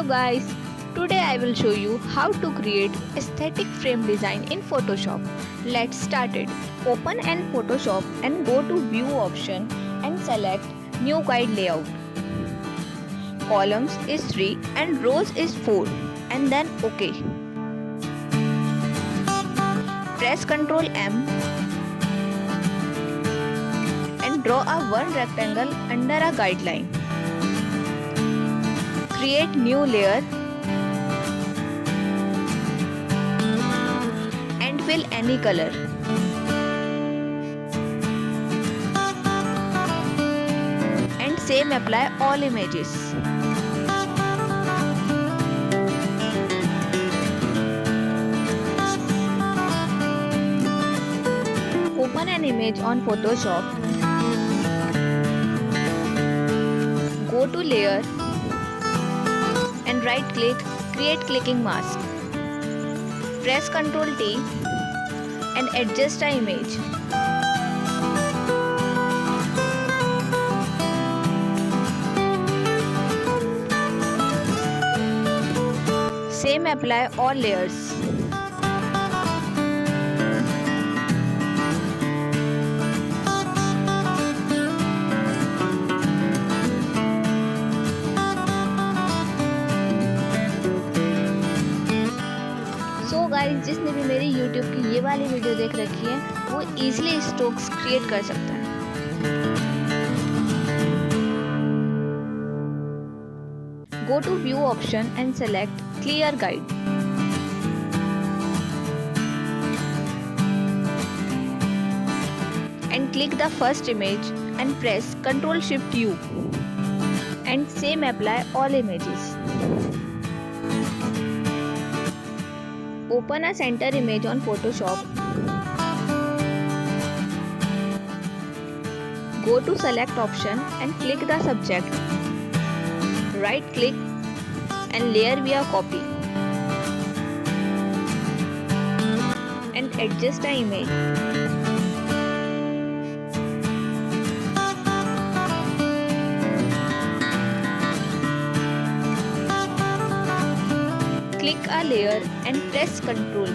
Hello guys, today I will show you how to create aesthetic frame design in Photoshop. Let's start it. Open an Photoshop and go to view option and select new guide layout. Columns is 3 and rows is 4 and then OK. Press Ctrl M and draw a one rectangle under a guideline. Create new layer and fill any color. And same apply all images. Open an image on Photoshop. Go to layer and right click create clicking mask. Press Ctrl T and adjust the image. Same apply all layers. So guys, जिसने भी मेरी YouTube की ये वाली video देख रखी है वो इजीली स्ट्रोक्स क्रिएट कर सकता है। Go to view option and select clear guide. And click the first image and press Ctrl Shift U and same apply all images. Open a center image on Photoshop. Go to select option and click the subject. Right click and layer via copy. And adjust the image. Click a layer and press Ctrl.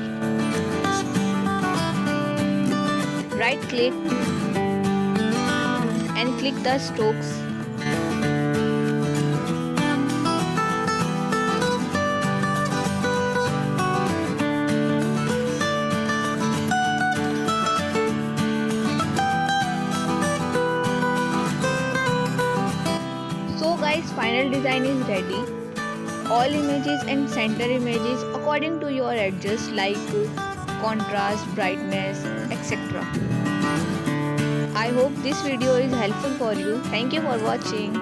Right click and click the strokes. So guys, final design is ready. All images and center images according to your adjust like contrast, brightness, etc. I hope this video is helpful for you. Thank you for watching.